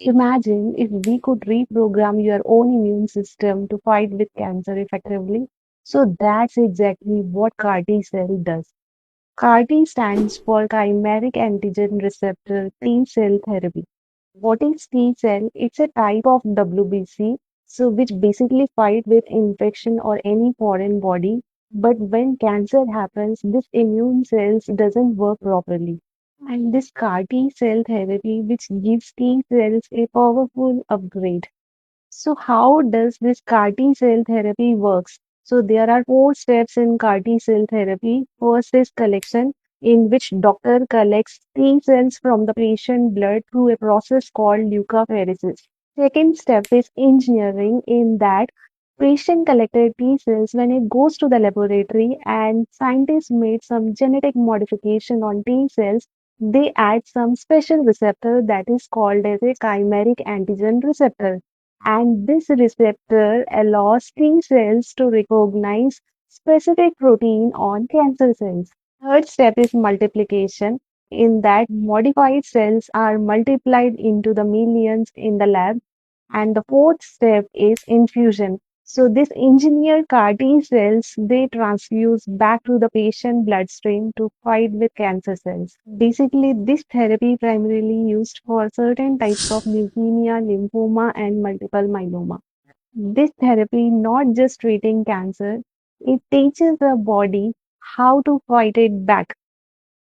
Imagine if we could reprogram your own immune system to fight with cancer effectively. So that's exactly what CAR T cell does. CAR T stands for chimeric antigen receptor T cell therapy. What is T cell? It's a type of WBC, so which basically fight with infection or any foreign body. But when cancer happens, this immune cells doesn't work properly. And this CAR T cell therapy, which gives T cells a powerful upgrade. So how does this CAR T cell therapy works? So there are four steps in CAR T cell therapy. First is collection, in which doctor collects T cells from the patient blood through a process called leukapheresis. Second step is engineering, in that patient collected T cells when it goes to the laboratory and scientists made some genetic modification on T cells. They add some special receptor that is called as a chimeric antigen receptor, and this receptor allows T cells to recognize specific protein on cancer cells. Third step is multiplication, in that modified cells are multiplied into the millions in the lab. And the fourth step is infusion. So this engineered CAR T cells, they transfuse back to the patient bloodstream to fight with cancer cells. Basically, this therapy primarily used for certain types of leukemia, lymphoma, and multiple myeloma. This therapy not just treating cancer, it teaches the body how to fight it back.